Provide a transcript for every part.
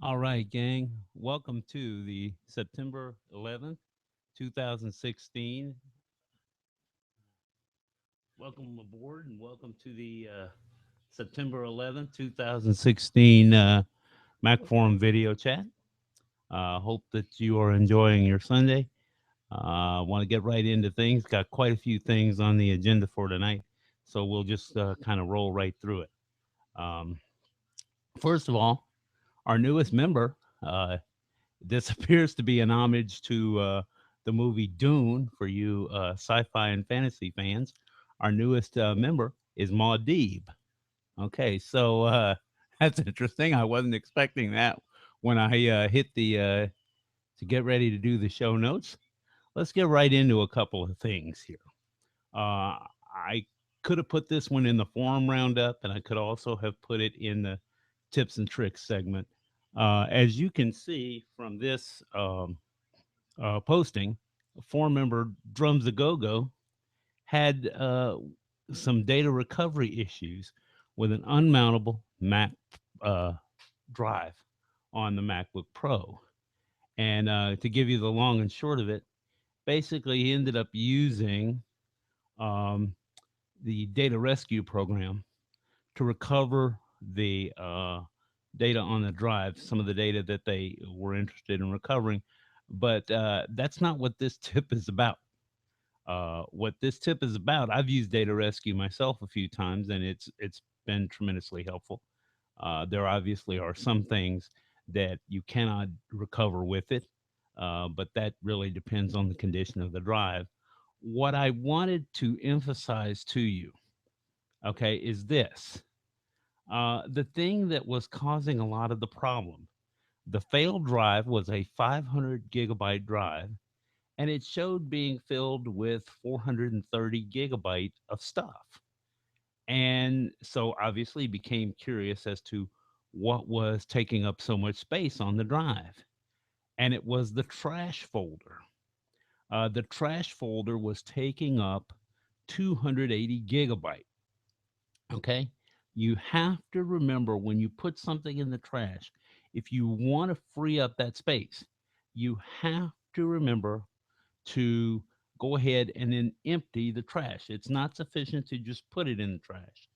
All right, gang. Welcome to the September 11th, 2016. Welcome aboard and welcome to the September 11th, 2016 Mac Forum video chat. Hope that you are enjoying your Sunday. Want to get right into things. Got quite a few things on the agenda for tonight, so we'll just kind of roll right through it. Um, First of all, our newest member. This appears to be an homage to the movie Dune for you sci-fi and fantasy fans. Our newest member is Maudib. Okay, so that's interesting. I wasn't expecting that when I hit the to get ready to do the show notes. Let's get right into a couple of things here. I could have put this one in the forum roundup, and I could also have put it in the tips and tricks segment. As you can see from this posting, a forum member Drums a Go Go had some data recovery issues with an unmountable Mac uh, drive on the MacBook Pro. And to give you the long and short of it, basically he ended up using um, the data rescue program to recover the data on the drive, some of the data that they were interested in recovering. But that's not what this tip is about. What this tip is about, I've used data rescue myself a few times, and it's been tremendously helpful. There obviously are some things that you cannot recover with it, but that really depends on the condition of the drive. What I wanted to emphasize to you, okay, is this: the thing that was causing a lot of the problem. The failed drive was a 500 gigabyte drive, and it showed being filled with 430 gigabyte of stuff. And so obviously became curious as to what was taking up so much space on the drive. And it was the trash folder. The trash folder was taking up 280 gigabyte. Okay. You have to remember when you put something in the trash, if you want to free up that space, you have to remember to go ahead and then empty the trash. It's not sufficient to just put it in the trash.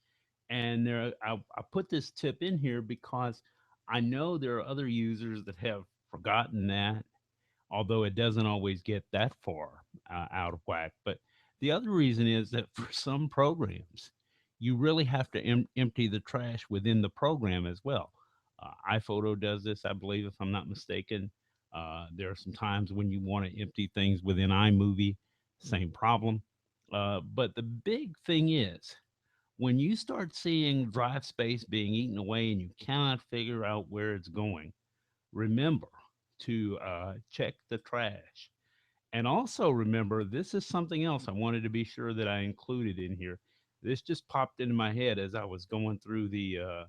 And I put this tip in here because I know there are other users that have forgotten that, although it doesn't always get that far out of whack. But the other reason is that for some programs, you really have to empty the trash within the program as well. iPhoto does this, I believe, if I'm not mistaken. There are some times when you want to empty things within iMovie, same problem. But the big thing is when you start seeing drive space being eaten away and you cannot figure out where it's going, remember to check the trash. And also remember, this is something else I wanted to be sure that I included in here. This just popped into my head as I was going through the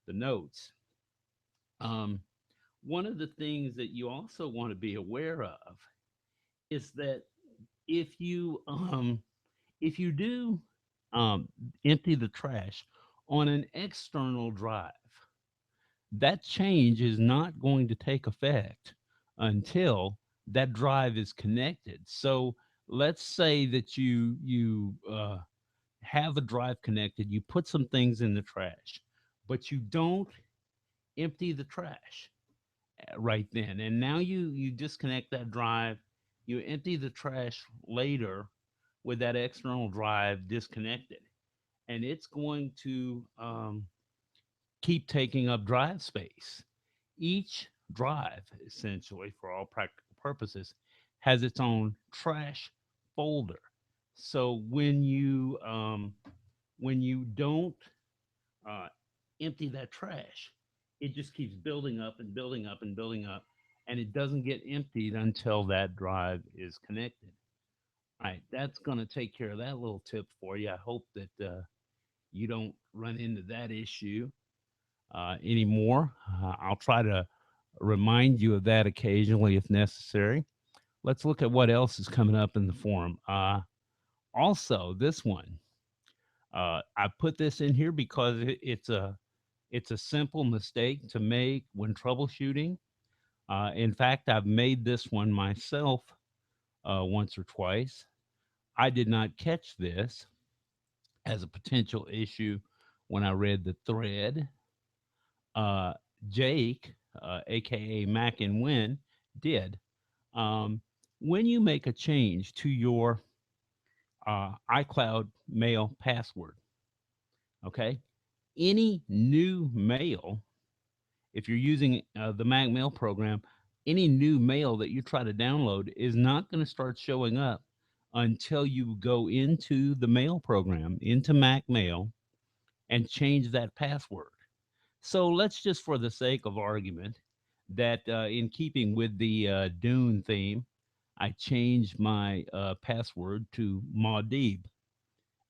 notes. Um, One of the things that you also want to be aware of is that if you if you do um, empty the trash on an external drive, that change is not going to take effect until that drive is connected. So let's say that you have a drive connected, you put some things in the trash, but you don't empty the trash right then, and now you disconnect that drive, you empty the trash later with that external drive disconnected, and it's going to keep taking up drive space. Each drive, essentially, for all practical purposes, has its own trash folder. So when you don't uh, empty that trash, it just keeps building up and building up and building up, and it doesn't get emptied until that drive is connected. All right, that's going to take care of that little tip for you. I hope that you don't run into that issue anymore. I'll try to remind you of that occasionally if necessary. Let's look at what else is coming up in the forum. Also, this one, I put this in here because it's a It's a simple mistake to make when troubleshooting. In fact, I've made this one myself once or twice. I did not catch this as a potential issue when I read the thread. Uh, Jake, aka Mac and Win, did. Um, when you make a change to your iCloud mail password, okay, any new mail, if you're using the Mac Mail program, any new mail that you try to download is not going to start showing up until you go into the mail program, into Mac Mail, and change that password. So let's just, for the sake of argument, that in keeping with the Dune theme, I change my password to Maudib,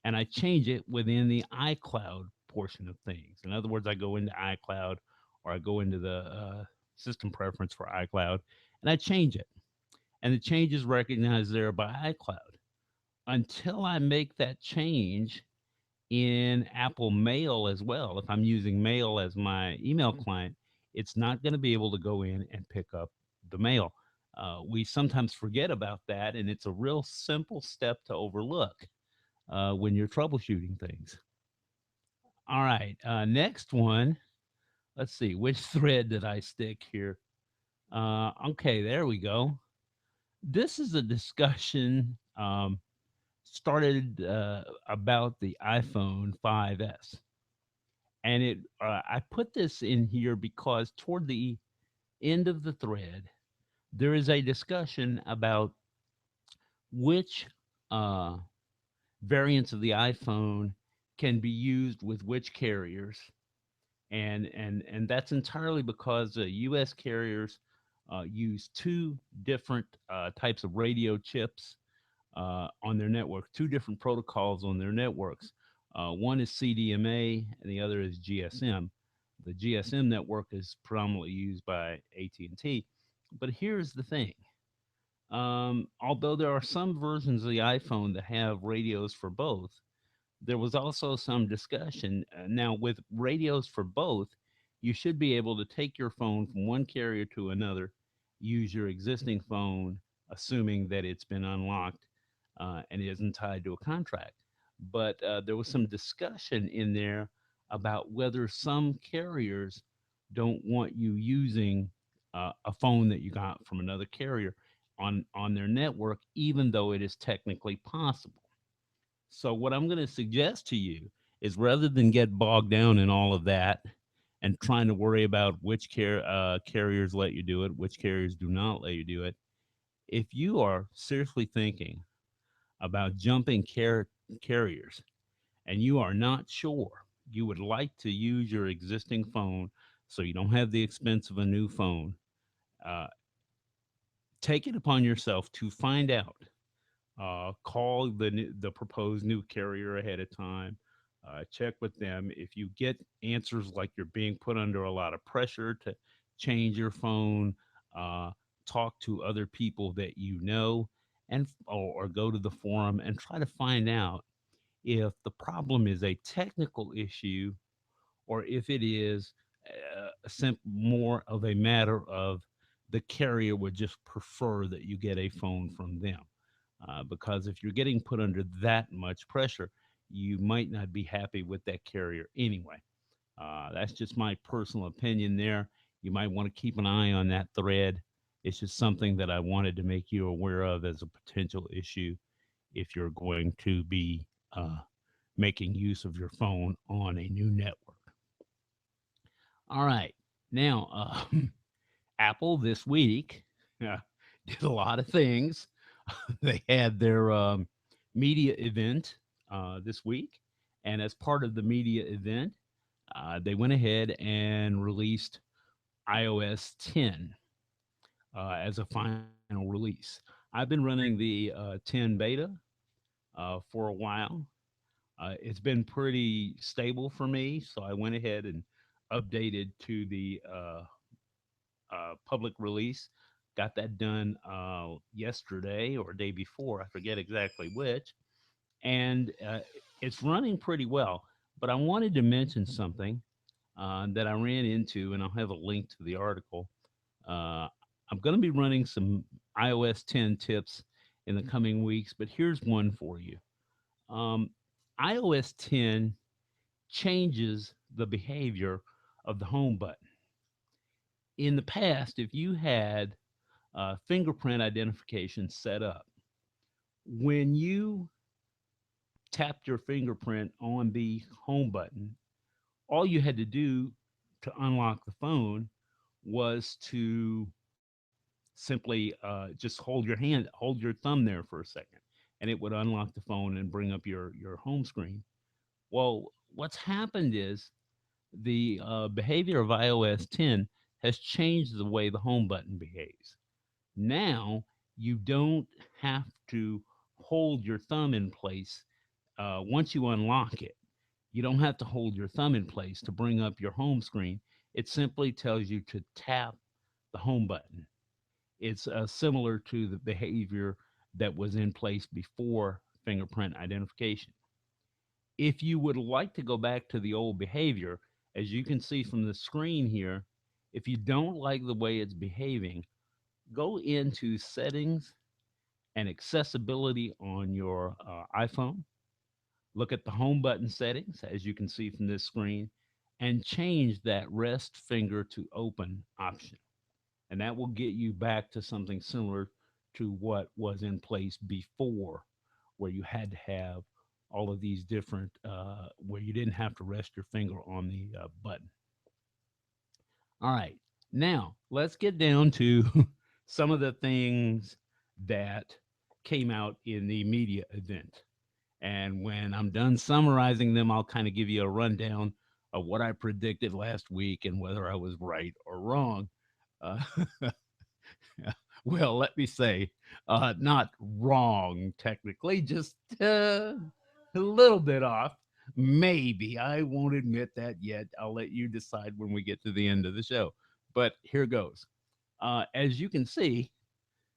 and I change it within the iCloud portion of things. In other words, I go into iCloud or I go into the system preference for iCloud and I change it. And the change is recognized there by iCloud. Until I make that change in Apple Mail as well, if I'm using Mail as my email client, it's not going to be able to go in and pick up the mail. We sometimes forget about that, and it's a real simple step to overlook when you're troubleshooting things. All right, next one. Let's see, which thread did I stick here? Okay, there we go. This is a discussion started about the iPhone 5S. And I put this in here because toward the end of the thread, there is a discussion about which uh, variants of the iPhone can be used with which carriers, and that's entirely because U.S. carriers use two different types of radio chips on their network, two different protocols on their networks. One is CDMA, and the other is GSM. The GSM network is predominantly used by AT&T. But here's the thing: although there are some versions of the iPhone that have radios for both, there was also some discussion. Now, with radios for both, you should be able to take your phone from one carrier to another, use your existing phone, assuming that it's been unlocked and isn't tied to a contract. But there was some discussion in there about whether some carriers don't want you using a phone that you got from another carrier on their network, even though it is technically possible. So what I'm going to suggest to you is rather than get bogged down in all of that and trying to worry about which carriers let you do it, which carriers do not let you do it, if you are seriously thinking about jumping carriers and you are not sure, you would like to use your existing phone so you don't have the expense of a new phone, uh, take it upon yourself to find out. Call the proposed new carrier ahead of time. Check with them. If you get answers like you're being put under a lot of pressure to change your phone, uh, talk to other people that you know, and or go to the forum and try to find out if the problem is a technical issue or if it is more of a matter of the carrier would just prefer that you get a phone from them. Because if you're getting put under that much pressure, you might not be happy with that carrier anyway. That's just my personal opinion there. You might want to keep an eye on that thread. It's just something that I wanted to make you aware of as a potential issue if you're going to be uh, making use of your phone on a new network. All right. Now, Apple this week did a lot of things. They had their media event this week. And as part of the media event, they went ahead and released iOS 10 as a final release. I've been running the 10 beta for a while. It's been pretty stable for me, so I went ahead and updated to the public release. Got that done yesterday or day before. I forget exactly which. And it's running pretty well. But I wanted to mention something. that I ran into, and I'll have a link to the article. Uh, I'm going to be running some iOS 10 tips in the coming weeks, but here's one for you. Um, iOS 10 changes the behavior of the home button. In the past, if you had fingerprint identification set up, when you tapped your fingerprint on the home button, all you had to do to unlock the phone was to simply just hold your thumb there for a second, and it would unlock the phone and bring up your home screen. Well, what's happened is the behavior of iOS 10 has changed the way the home button behaves. Now you don't have to hold your thumb in place once you unlock it. You don't have to hold your thumb in place to bring up your home screen. It simply tells you to tap the home button. It's similar to the behavior that was in place before fingerprint identification. If you would like to go back to the old behavior, as you can see from the screen here, if you don't like the way it's behaving, go into settings and accessibility on your iPhone. Look at the home button settings, as you can see from this screen, and change that rest finger to open option. And that will get you back to something similar to what was in place before, where you had to have all of these different, where you didn't have to rest your finger on the button. All right. Now, let's get down to some of the things that came out in the media event. And when I'm done summarizing them, I'll kind of give you a rundown of what I predicted last week and whether I was right or wrong. Uh, well, let me say, not wrong technically, just a little bit off. Maybe. I won't admit that yet. I'll let you decide when we get to the end of the show. But here goes. As you can see,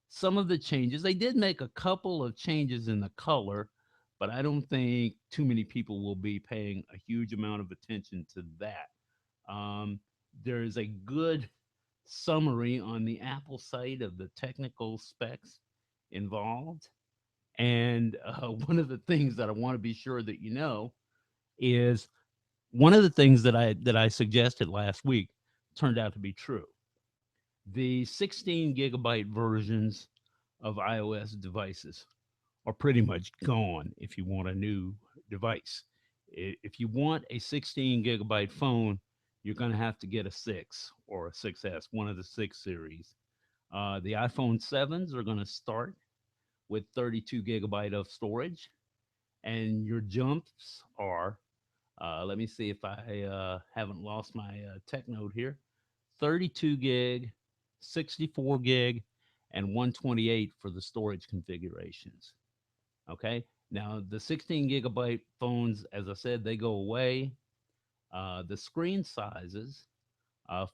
some of the changes, they did make a couple of changes in the color, but I don't think too many people will be paying a huge amount of attention to that. Um, there is a good summary on the Apple site of the technical specs involved. And one of the things that I want to be sure that you know is one of the things that I suggested last week turned out to be true. The 16 gigabyte versions of iOS devices are pretty much gone if you want a new device. If you want a 16 gigabyte phone, you're going to have to get a 6 or a 6S, one of the 6 series. The iPhone 7s are going to start with 32 gigabyte of storage, and your jumps are, let me see if I haven't lost my tech note here, 32 gig, 64 gig, and 128 for the storage configurations. Okay. Now, the 16 gigabyte phones, as I said, they go away. The screen sizes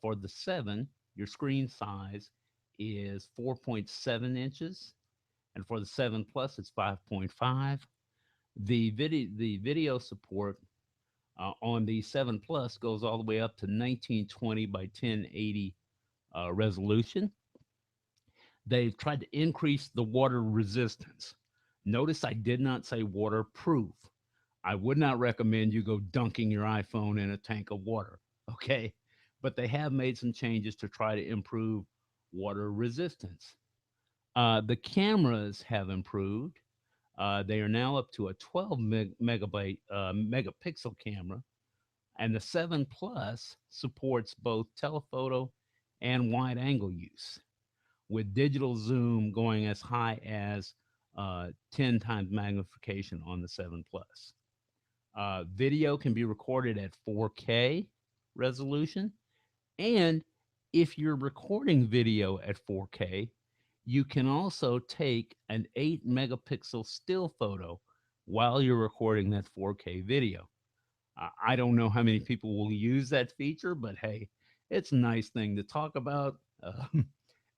for the 7, your screen size is 4.7 inches. And for the 7 Plus, it's 5.5. The video support on the 7 Plus goes all the way up to 1920 by 1080 resolution. They've tried to increase the water resistance. Notice I did not say waterproof. I would not recommend you go dunking your iPhone in a tank of water, okay? But they have made some changes to try to improve water resistance. The cameras have improved. They are now up to a 12 megapixel camera, and the 7 Plus supports both telephoto and wide angle use, with digital zoom going as high as 10 times magnification on the 7 Plus. Video can be recorded at 4K resolution. And if you're recording video at 4K, you can also take an 8 megapixel still photo while you're recording that 4K video. I don't know how many people will use that feature, but hey, it's a nice thing to talk about.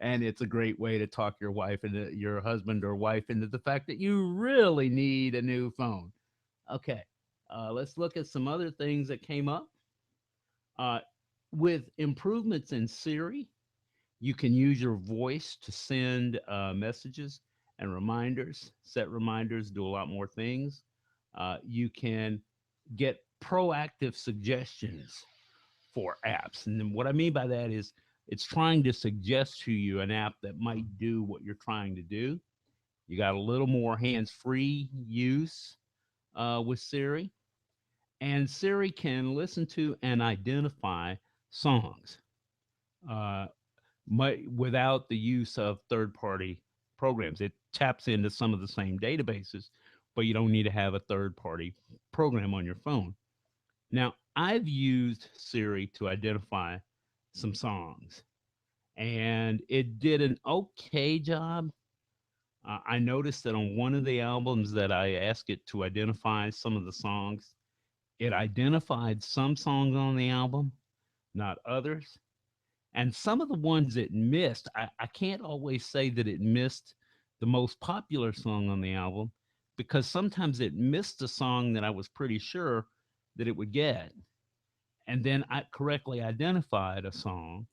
And it's a great way to talk your wife into your husband or wife into the fact that you really need a new phone. Okay, let's look at some other things that came up. Uh, with improvements in Siri, you can use your voice to send messages and reminders, set reminders, do a lot more things. You can get proactive suggestions for apps. And then what I mean by that is it's trying to suggest to you an app that might do what you're trying to do. You got a little more hands free use with Siri. And Siri can listen to and identify songs uh, without the use of third party programs. It taps into some of the same databases, but you don't need to have a third party program on your phone. Now, I've used Siri to identify some songs, and it did an okay job. I noticed that on one of the albums that I asked it to identify some of the songs, it identified some songs on the album, not others. And some of the ones it missed, I can't always say that it missed the most popular song on the album because sometimes it missed a song that I was pretty sure that it would get. And then I correctly identified a song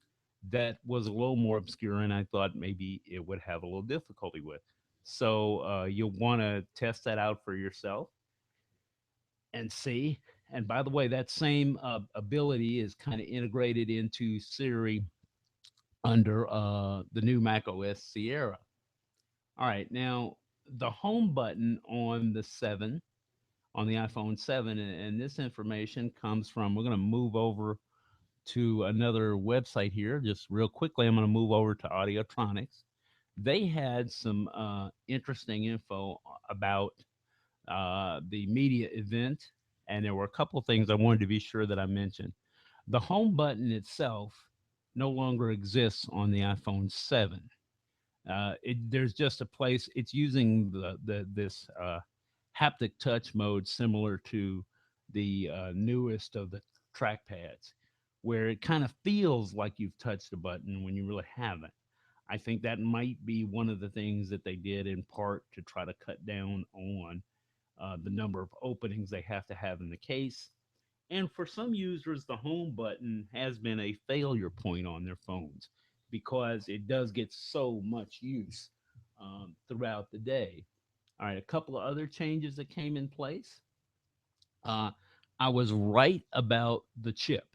that was a little more obscure and I thought maybe it would have a little difficulty with. So you'll want to test that out for yourself and see. And by the way, that same ability is kind of integrated into Siri under the new Mac OS Sierra. All right, now the home button on the 7, on the iPhone 7, and this information comes from, we're going to move over to another website here. Just real quickly, I'm going to move over to Audiotronics. They had some interesting info about the media event, and there were a couple of things I wanted to be sure that I mentioned. The home button itself no longer exists on the iPhone 7. There's just a place. It's using the this haptic touch mode similar to the newest of the trackpads, where it kind of feels like you've touched a button when you really haven't. I think that might be one of the things that they did in part to try to cut down on the number of openings they have to have in the case. And for some users, the home button has been a failure point on their phones because it does get so much use throughout the day. All right, a couple of other changes that came in place. Uh, I was right about the chip.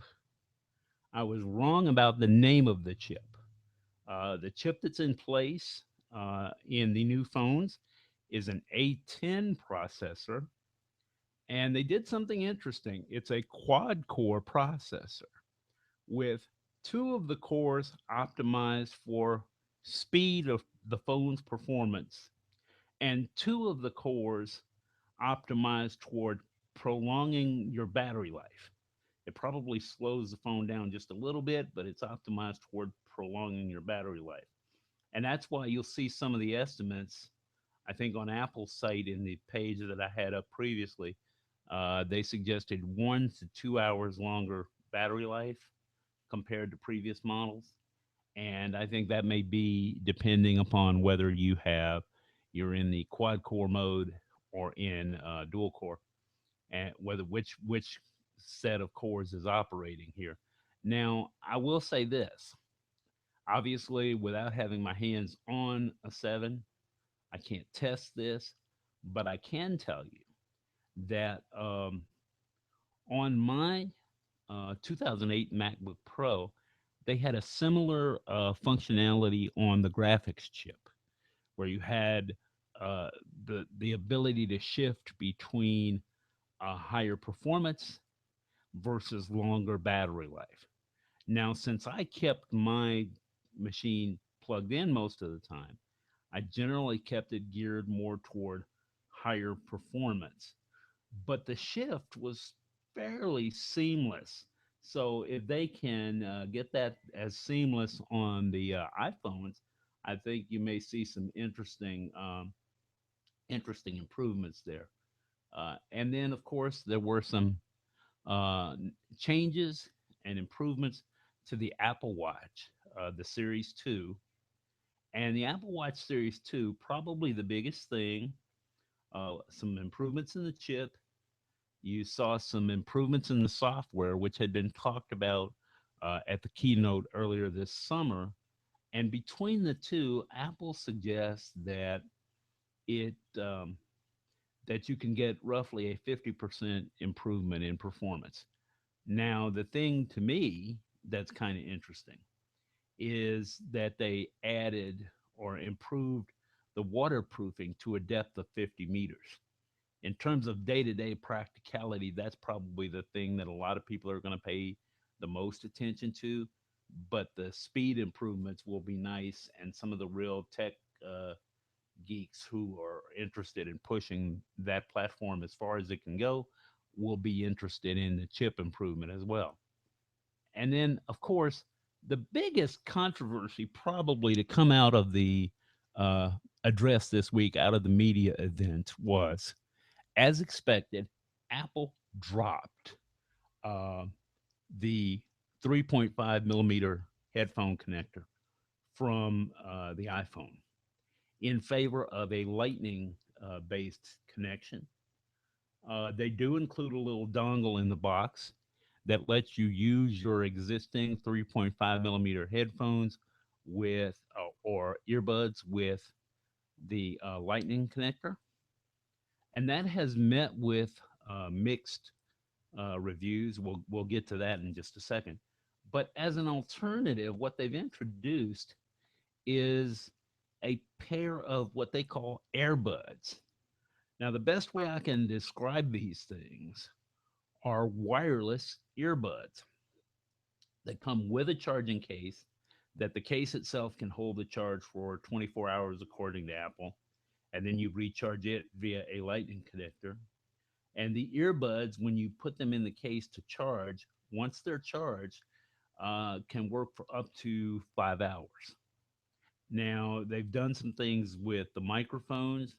I was wrong about the name of the chip. The chip that's in place in the new phones is an A10 processor, and they did something interesting. It's a quad core processor with two of the cores optimized for speed of the phone's performance, and two of the cores optimized toward prolonging your battery life. It probably slows the phone down just a little bit, but it's optimized toward prolonging your battery life. And that's why you'll see some of the estimates, I think, on Apple's site in the page that I had up previously. They suggested 1 to 2 hours longer battery life compared to previous models. And I think that may be depending upon whether you're in the quad core mode or in dual core, and whether which set of cores is operating here. Now, I will say this. Obviously, without having my hands on a 7, I can't test this, but I can tell you that on my 2008 MacBook Pro, they had a similar functionality on the graphics chip where you had uh, the ability to shift between higher performance versus longer battery life. Now, since I kept my machine plugged in most of the time, I generally kept it geared more toward higher performance, but the shift was fairly seamless. So if they can get that as seamless on the iPhones, I think you may see some interesting improvements there. And then, of course, there were some changes and improvements to the Apple Watch, the Series 2. And the Apple Watch Series 2, probably the biggest thing, some improvements in the chip. You saw some improvements in the software, which had been talked about at the keynote earlier this summer. And between the two, Apple suggests it um, that you can get roughly a 50% improvement in performance. Now, the thing to me that's kind of interesting is that they added or improved the waterproofing to a depth of 50 meters. In terms of day to day practicality, that's probably the thing that a lot of people are going to pay the most attention to. But the speed improvements will be nice, and some of the real tech uh, geeks who are interested in pushing that platform as far as it can go will be interested in the chip improvement as well. And then, of course, the biggest controversy probably to come out of the uh, address this week, out of the media event, was as expected, Apple dropped uh, the 3.5 millimeter headphone connector from the iPhone in favor of a Lightning based connection. They do include a little dongle in the box that lets you use your existing 3.5 millimeter headphones with or earbuds with the Lightning connector. And that has met with mixed reviews. We'll get to that in just a second. But as an alternative, what they've introduced is a pair of what they call earbuds. Now, the best way I can describe these things are wireless earbuds that come with a charging case, that the case itself can hold the charge for 24 hours, according to Apple, and then you recharge it via a lightning connector. And the earbuds, when you put them in the case to charge, once they're charged, can work for up to 5 hours. Now, they've done some things with the microphones,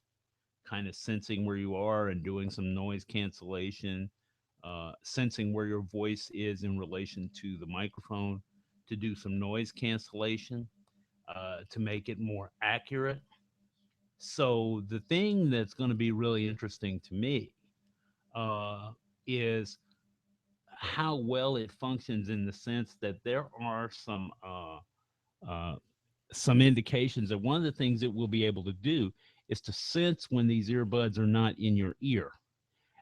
kind of sensing where you are and doing some noise cancellation, sensing where your voice is in relation to the microphone to do some noise cancellation to make it more accurate. So, the thing that's going to be really interesting to me uh, is how well it functions in the sense that there are uh, some indications that one of the things it will be able to do is to sense when these earbuds are not in your ear,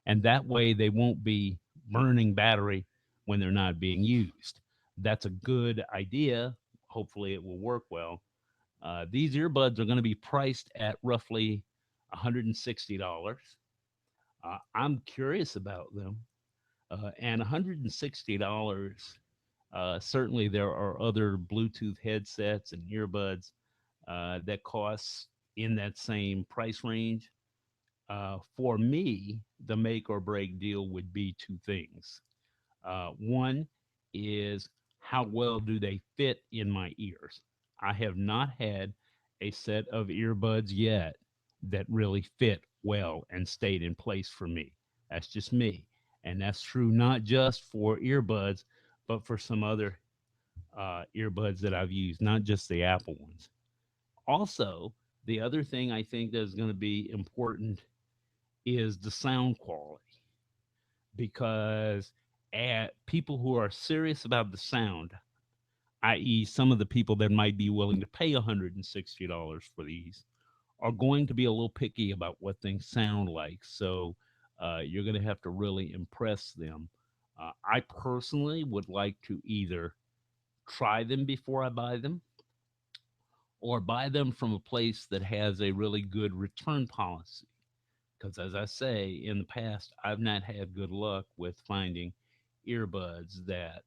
and that way they won't be burning battery when they're not being used. That's a good idea. Hopefully, it will work well. These earbuds are going to be priced at roughly $160. I'm curious about them. And $160, certainly there are other Bluetooth headsets and earbuds that cost in that same price range. For me, the make or break deal would be two things. One is how well do they fit in my ears? I have not had a set of earbuds yet that really fit well and stayed in place for me. That's just me. And that's true not just for earbuds, but for some other earbuds that I've used, not just the Apple ones. Also, the other thing I think that's going to be important is the sound quality because people who are serious about the sound, i.e., some of the people that might be willing to pay $160 for these, are going to be a little picky about what things sound like. So you're going to have to really impress them. I personally would like to either try them before I buy them or buy them from a place that has a really good return policy. Because as I say, in the past, I've not had good luck with finding earbuds that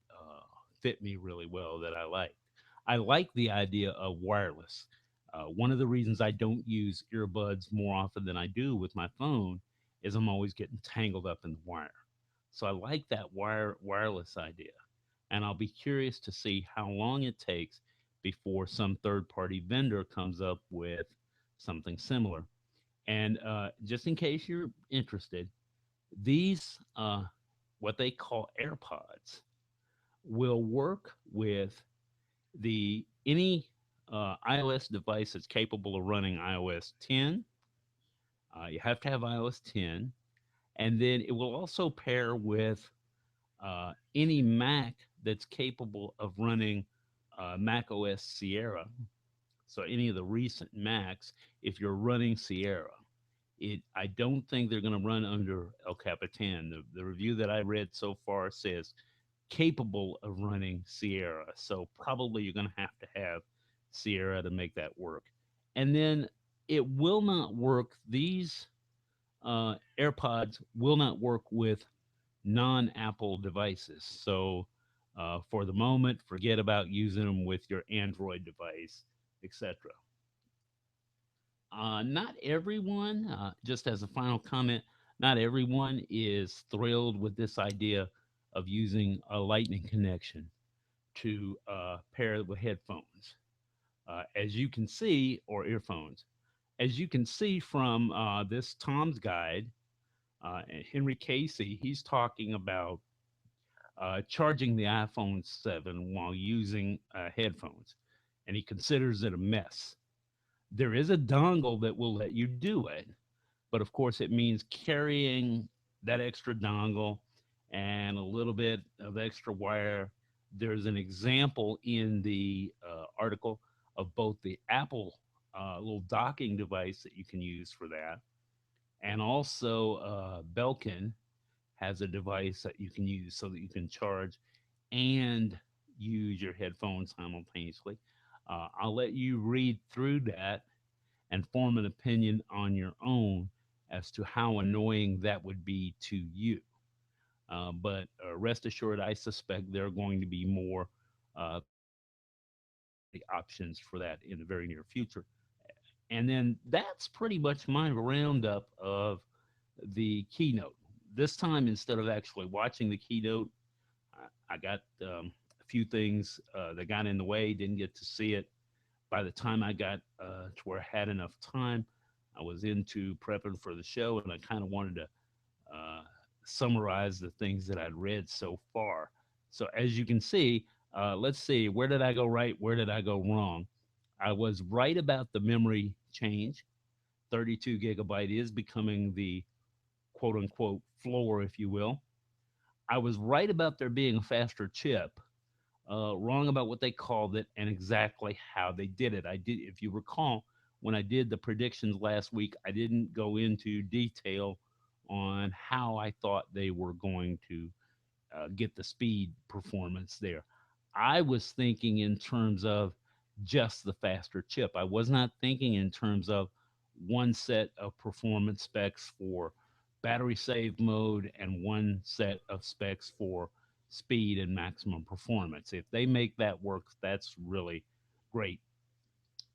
fit me really well that I like. I like the idea of wireless. One of the reasons I don't use earbuds more often than I do with my phone is I'm always getting tangled up in the wire. So I like that wireless idea. And I'll be curious to see how long it takes before some third party vendor comes up with something similar. And just in case you're interested, these, what they call AirPods, will work with the any iOS device that's capable of running iOS 10. You have to have iOS 10, And then it will also pair with any Mac that's capable of running Mac OS Sierra. So any of the recent Macs, if you're running Sierra, I don't think they're going to run under El Capitan. The review that I read so far says capable of running Sierra. So probably you're going to have Sierra to make that work. And then it will not work. These AirPods will not work with non-Apple devices. So for the moment, forget about using them with your Android device, etc. Not everyone, just as a final comment, not everyone is thrilled with this idea of using a lightning connection to pair it with headphones. As you can see, or earphones, as you can see from this Tom's Guide, Henry Casey, he's talking about charging the iPhone 7 while using headphones, and he considers it a mess. There is a dongle that will let you do it, but of course, it means carrying that extra dongle and a little bit of extra wire. There's an example in the article of both the Apple little docking device that you can use for that, and also Belkin has a device that you can use so that you can charge and use your headphones simultaneously. I'll let you read through that and form an opinion on your own as to how annoying that would be to you. But rest assured, I suspect there are going to be more uh, options for that in the very near future. And then that's pretty much my roundup of the keynote. This time, instead of actually watching the keynote, I got a few things that got in the way, didn't get to see it. By the time I got to where I had enough time, I was into prepping for the show, and I kind of wanted to uh, summarize the things that I'd read so far. So as you can see, let's see, where did I go right? Where did I go wrong? I was right about the memory change. 32 gigabyte is becoming the quote unquote floor, if you will. I was right about there being a faster chip, wrong about what they called it and exactly how they did it. I did, if you recall, when I did the predictions last week, I didn't go into detail on how I thought they were going to get the speed performance there. I was thinking in terms of just the faster chip. I was not thinking in terms of one set of performance specs for battery save mode and one set of specs for speed and maximum performance. If they make that work, that's really great.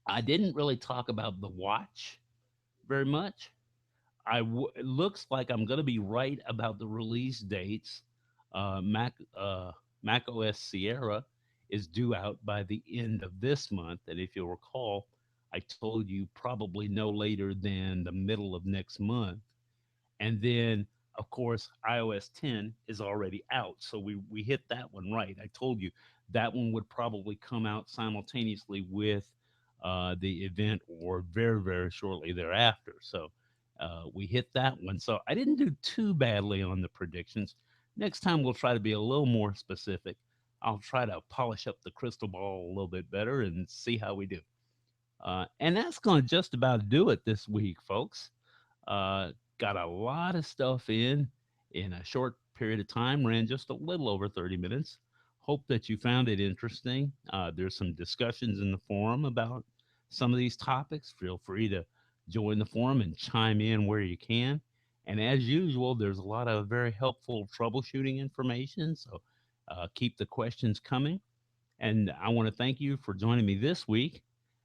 I didn't really talk about the watch very much. It looks like I'm going to be right about the release dates. Mac OS Sierra is due out by the end of this month, and if you'll recall, I told you probably no later than the middle of next month. And then, of course, iOS 10 is already out. So we hit that one right. I told you that one would probably come out simultaneously with the event or very, very shortly thereafter. So we hit that one. So I didn't do too badly on the predictions. Next time, we'll try to be a little more specific. I'll try to polish up the crystal ball a little bit better and see how we do. And that's going to just about do it this week, folks. Got a lot of stuff in a short period of time, ran just a little over 30 minutes. Hope that you found it interesting. There's some discussions in the forum about some of these topics. Feel free to join the forum and chime in where you can. And as usual, there's a lot of very helpful troubleshooting information. So keep the questions coming. And I want to thank you for joining me this week.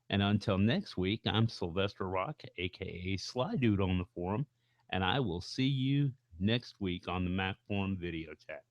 And until next week, I'm Sylvester Rock, aka Sly Dude on the forum, and I will see you next week on the Mac Forum video chat.